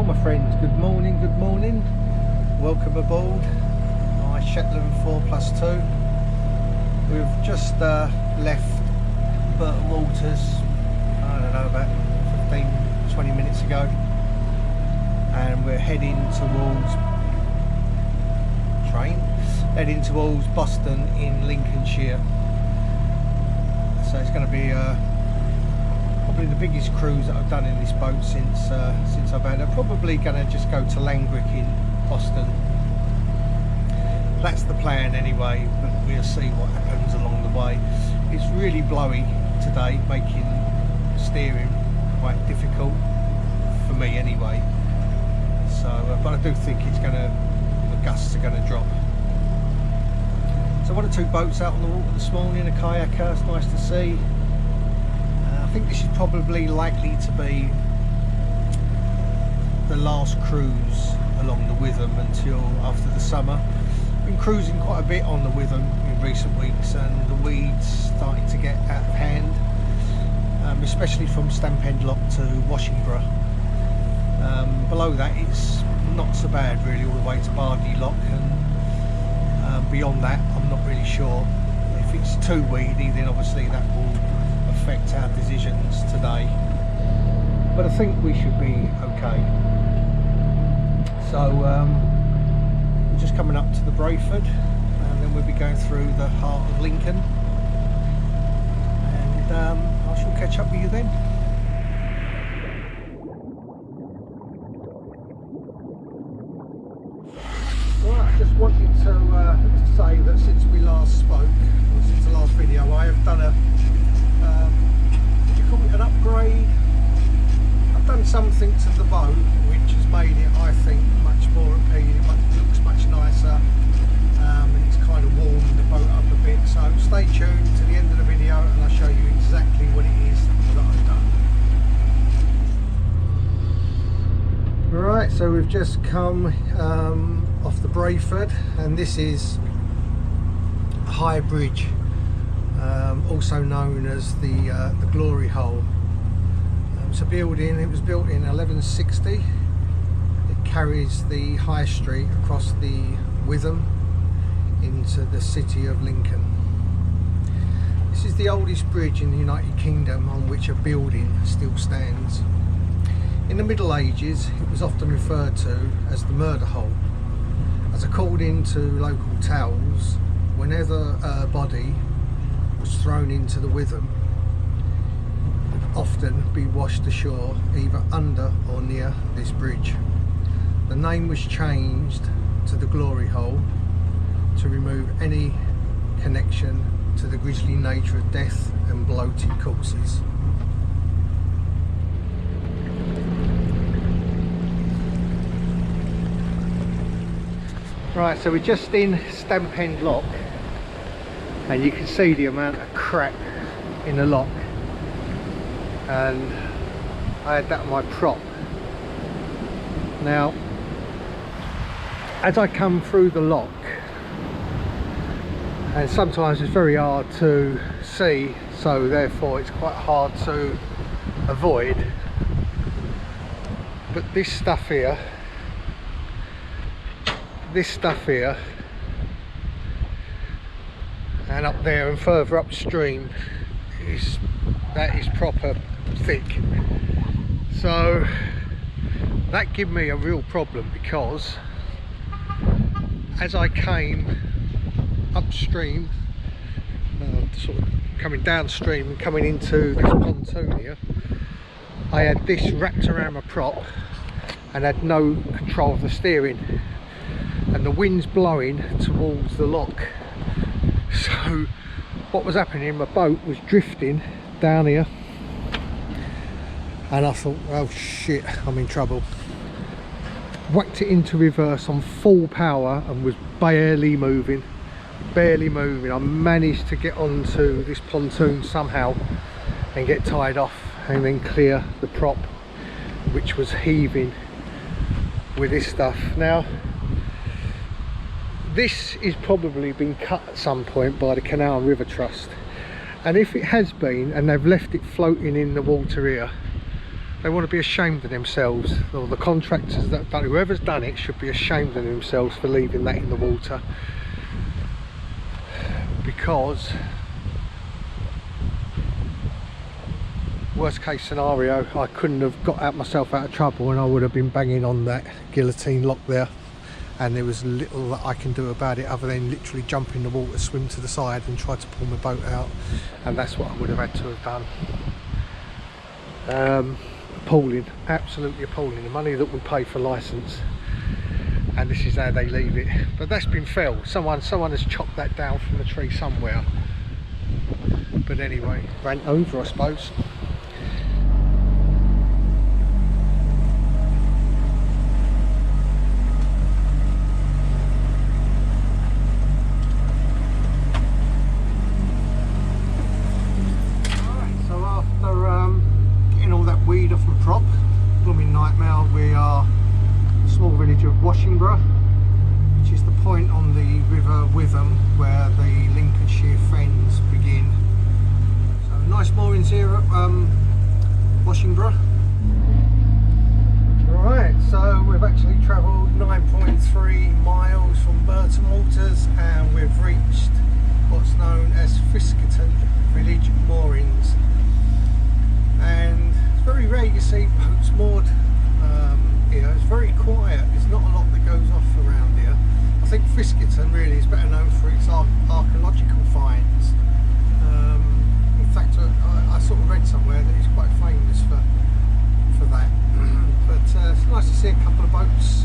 my friends, good morning, welcome aboard my Shetland 4+2. We've just left Burton Waters, I don't know, about 15-20 minutes ago, and we're heading towards Boston in Lincolnshire. So it's going to be probably the biggest cruise that I've done in this boat since I've had it. Probably going to just go to Langwick in Boston. That's the plan anyway, but we'll see what happens along the way. It's really blowy today, making steering quite difficult for me anyway. So, but I do think the gusts are going to drop. So one or two boats out on the water this morning, a kayaker, it's nice to see. I think this is probably likely to be the last cruise along the Witham until after the summer. Been cruising quite a bit on the Witham in recent weeks, and the weeds starting to get out of hand, especially from Stampend Lock to Washingborough. Below that it's not so bad really, all the way to Bardley Lock, and beyond that I'm not really sure. If it's too weedy, then obviously that will affect our decisions today, but I think we should be okay. So we're just coming up to the Brayford, and then we'll be going through the heart of Lincoln, and I shall catch up with you then. Right, I just wanted to say that since we last spoke, or since the last video, I have done an upgrade. I've done something to the boat which has made it, I think, much more appealing. It looks much nicer, and it's kind of warmed the boat up a bit. So stay tuned to the end of the video and I'll show you exactly what it is that I've done. Right, so we've just come off the Brayford, and this is a high bridge, also known as the Glory Hole. It's a building, it was built in 1160. It carries the high street across the Witham into the city of Lincoln. This is the oldest bridge in the United Kingdom on which a building still stands. In the Middle Ages it was often referred to as the Murder Hole, as according to local tales, whenever a body was thrown into the Witham, it would often be washed ashore either under or near this bridge. The name was changed to the Glory Hole to remove any connection to the grisly nature of death and bloated corpses. Right, so we're just in Stampend Lock, and you can see the amount of crap in the lock, and I had that on my prop. Now, as I come through the lock, and sometimes it's very hard to see, so therefore it's quite hard to avoid, but this stuff here and up there and further upstream that is proper thick. So that gave me a real problem, because as I came upstream, sort of coming downstream and coming into this pontoon here, I had this wrapped around my prop and had no control of the steering, and the wind's blowing towards the lock. So what was happening, my boat was drifting down here, and I thought, oh shit, I'm in trouble. Whacked it into reverse on full power and was barely moving. I managed to get onto this pontoon somehow and get tied off, and then clear the prop, which was heaving with this stuff. Now, this is probably been cut at some point by the Canal and River Trust, and if it has been and they've left it floating in the water here, They want to be ashamed of themselves, or the contractors that have done, whoever's done it should be ashamed of themselves for leaving that in the water, because worst case scenario, I couldn't have got myself out of trouble and I would have been banging on that guillotine lock there, and there was little that I can do about it other than literally jump in the water, swim to the side and try to pull my boat out, and that's what I would have had to have done. Appalling, absolutely appalling, the money that we pay for licence, and this is how they leave it. But that's been felled, someone has chopped that down from the tree somewhere. But anyway, rant over, I suppose. Weed off my prop, blooming nightmare. We are a small village of Washington, which is the point on the River Witham where the Lincolnshire Fens begin. So nice moorings here at Washington. Alright, so we've actually travelled 9.3 miles from Burton waters and we've reached what's known as Fiskerton village moorings. And it's very rare you see boats moored here. It's very quiet, there's not a lot that goes off around here. I think Fiskerton really is better known for its archaeological finds. In fact, I sort of read somewhere that it's quite famous for that. But it's nice to see a couple of boats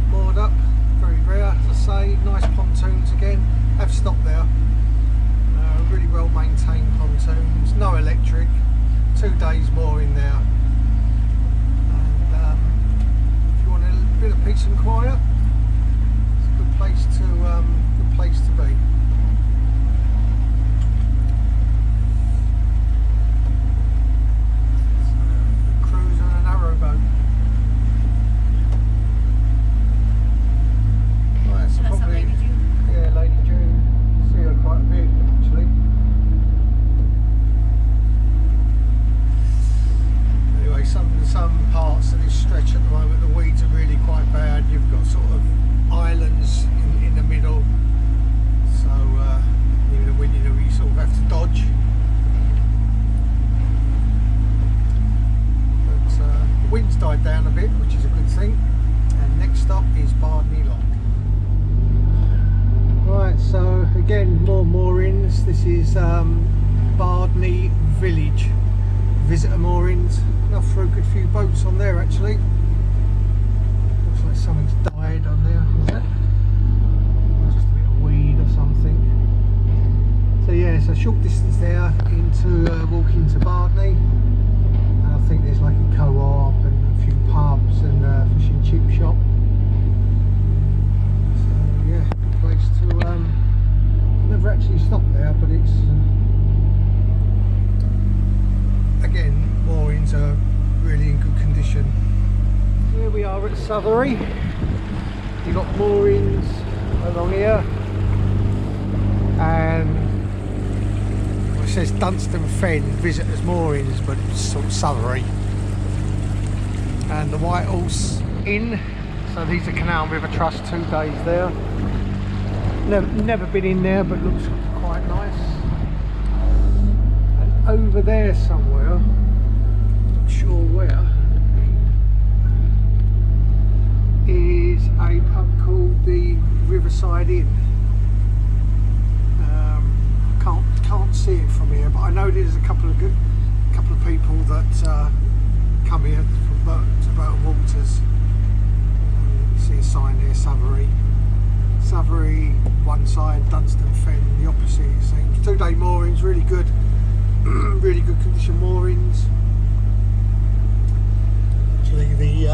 moored up, very rare, as I say. Nice pontoons again, have stopped there. Really well maintained pontoons, no electric. 2 days more in there, and if you want a bit of peace and quiet, it's a good place to be. It's a cruise on a narrowboat. Right, so probably, Lady June. Yeah, Lady June. See her quite a bit actually. Some parts of this stretch at the moment, the weeds are really quite bad. You've got sort of islands in the middle, so even when you sort of have to dodge. But the wind's died down a bit, which is a good thing. And next stop is Bardney Lock. Right, so again more moorings. This is Bardney Village visitor moorings. Enough for a good few boats on there actually. Looks like something's died on there, is that? Just a bit of weed or something. So yeah, it's a short distance there into walking to Bardney. And I think there's like a co-op and a few pubs and a fish and chip shop. So yeah, good place to never actually stopped there, but it's again, moorings are really in good condition. Here we are at Southerly. You've got moorings along here, and well, it says Dunstan Fen Visitors Moorings, but it's sort of Southerly. And the White Horse Inn. So these are Canal and River Trust, 2 days there. Never been in there, but looks quite nice. Over there somewhere, not sure where, is a pub called the Riverside Inn. Can't see it from here, but I know there's a couple of people that come here from Burton to Burton waters. You see a sign there, Southerly one side, Dunstan Fen the opposite. It seems 2 day moorings, really good. Really good condition moorings. Actually the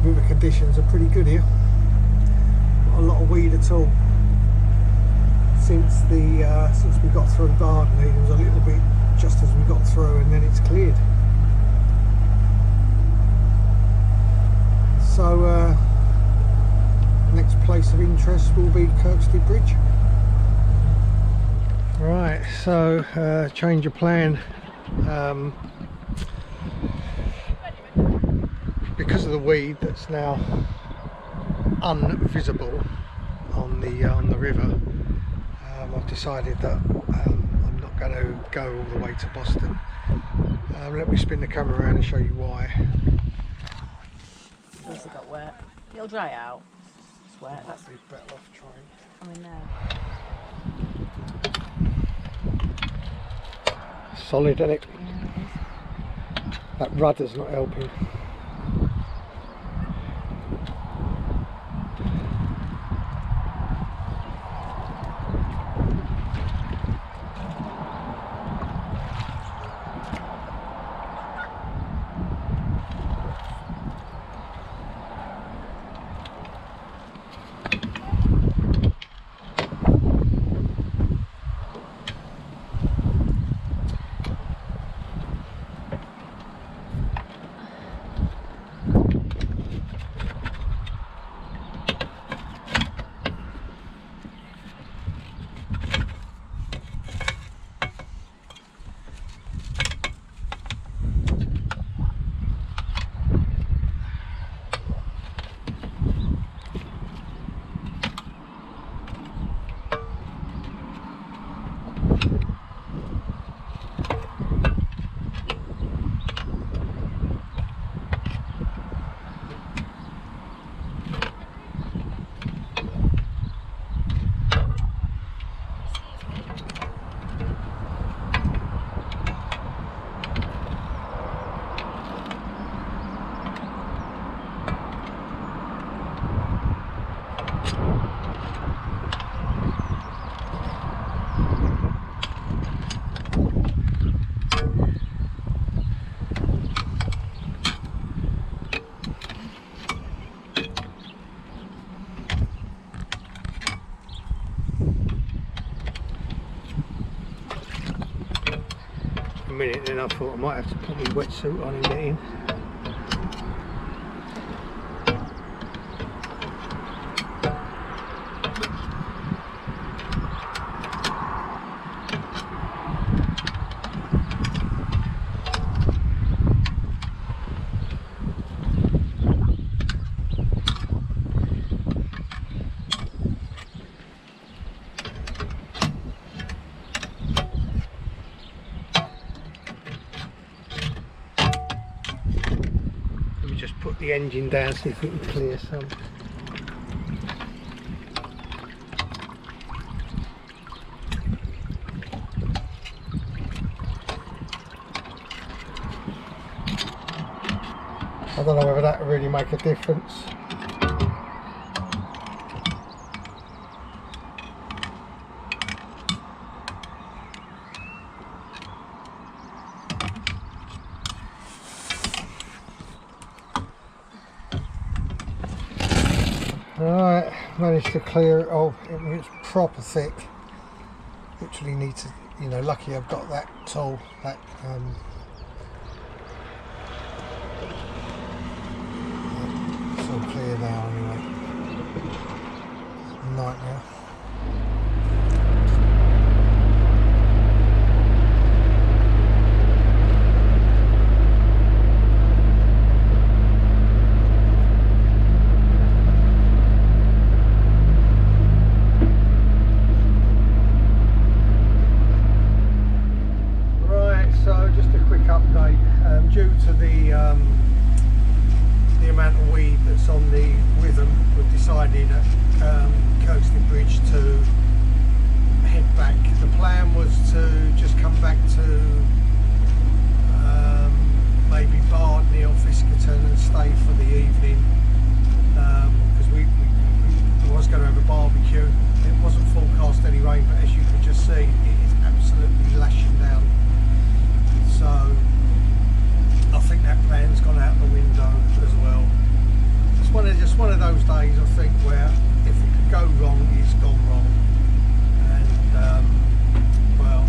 river conditions are pretty good here. Not a lot of weed at all. Since we got through Bardney, there was a little bit just as we got through, and then it's cleared. So next place of interest will be Kirkstead Bridge. Right, so change of plan. because of the weed that's now unvisible on the river, I've decided that I'm not going to go all the way to Boston. Let me spin the camera around and show you why. It's also got wet. It'll dry out. It's wet. That's better off trying. I'm in there. Solid, isn't it? Yeah, it is. That rudder's not helping. A minute, then I thought I might have to put my wetsuit on and get in. Just put the engine down, see if we can clear some. I don't know whether that will really make a difference. Alright, managed to clear it off. It's proper thick. Literally need to, you know, lucky I've got that tool, that it's all clear now anyway. Nightmare. Due to the amount of weed that's on the Witham, we've decided at Kirkstone Bridge to head back. The plan was to just come back to maybe Burton or Fiskerton and stay for the evening, because we was going to have a barbecue. It wasn't forecast any rain, but as you can just see, it is absolutely lashing down. So I think that plan's gone out the window as well. It's just one of those days, I think, where if it could go wrong, it's gone wrong. And well,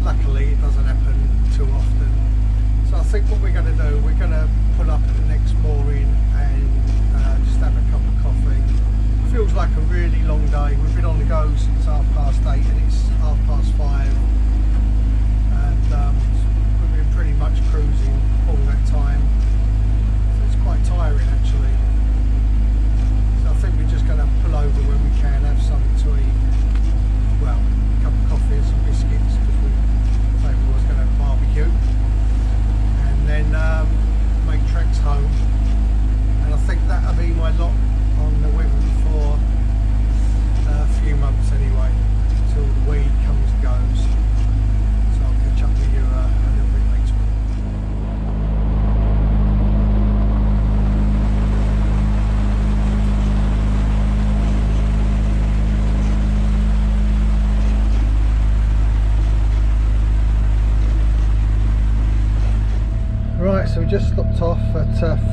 luckily it doesn't happen too often. So I think what we're going to do, we're going to pull up at the next mooring and just have a cup of coffee. It feels like a really long day. We've been on the go since 8:30 and it's 5:30. And pretty much cruising all that time. we just stopped off at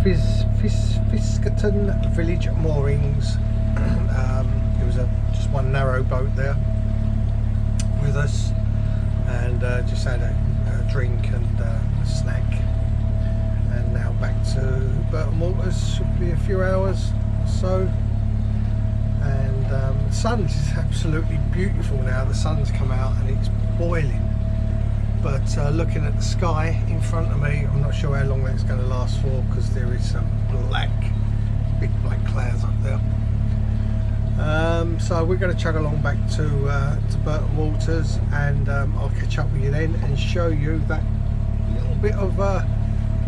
Fiskerton Village Moorings. There was just one narrow boat there with us, and just had a drink and a snack, and now back to Burton Waters. Should be a few hours or so. And the sun is absolutely beautiful now. The sun's come out and it's boiling, but looking at the sky in front of me, I'm not sure how long that's going to last for, because there is some big black clouds up there. So we're going to chug along back to Burton Waters, and I'll catch up with you then and show you that little bit of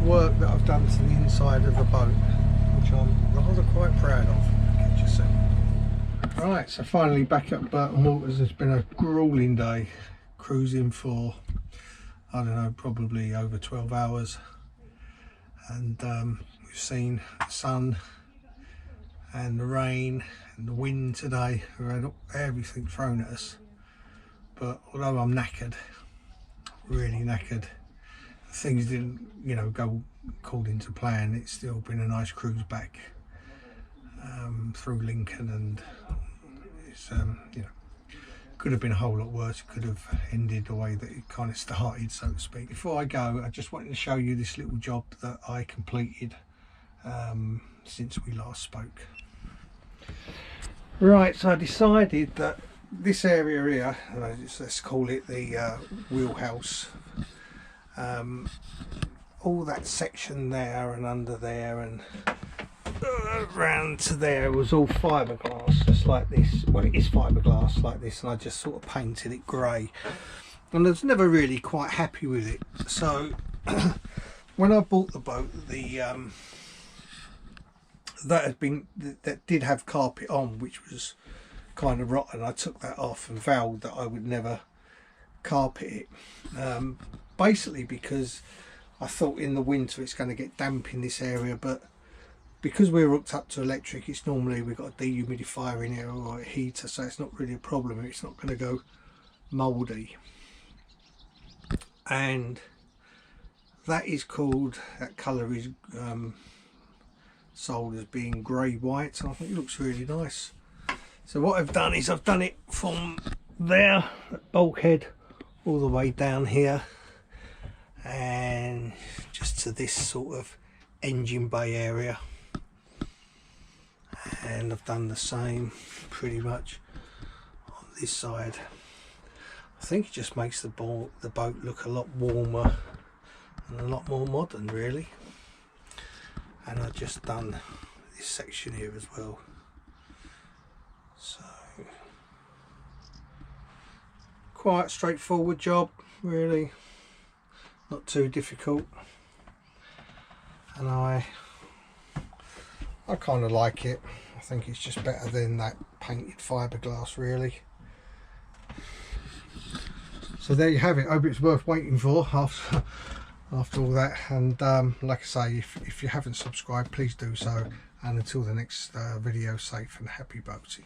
work that I've done to the inside of the boat, which I'm rather quite proud of. Catch you soon. Right, so finally back at Burton Waters. It's been a grueling day, cruising for, I don't know, probably over 12 hours, and we've seen the sun and the rain and the wind today. We had everything thrown at us, but although I'm knackered, really knackered, things didn't, go according to plan. It's still been a nice cruise back through Lincoln, and it's could have been a whole lot worse. It could have ended the way that it kind of started, so to speak. Before I go, I just wanted to show you this little job that I completed since we last spoke. Right, so I decided that this area here, let's call it the Wheelhouse, all that section there and under there and round to there was all fiberglass, just like this. Well, it is fiberglass like this, and I just sort of painted it grey, and I was never really quite happy with it. So when I bought the boat, that did have carpet on, which was kind of rotten. I took that off and vowed that I would never carpet it, basically because I thought in the winter it's going to get damp in this area, but because we're hooked up to electric, it's normally we've got a dehumidifier in here or a heater, so it's not really a problem. It's not going to go mouldy. And that is called, that colour is sold as being grey white, and I think it looks really nice. So what I've done is I've done it from there, that bulkhead, all the way down here, and just to this sort of engine bay area. And I've done the same pretty much on this side. I think it just makes the boat look a lot warmer and a lot more modern, really. And I've just done this section here as well. So quite straightforward job, really, not too difficult, and I kind of like it. I think it's just better than that painted fiberglass, really. So there you have it. I hope it's worth waiting for after all that. And like I say, if you haven't subscribed, please do so. And until the next video, safe and happy boating.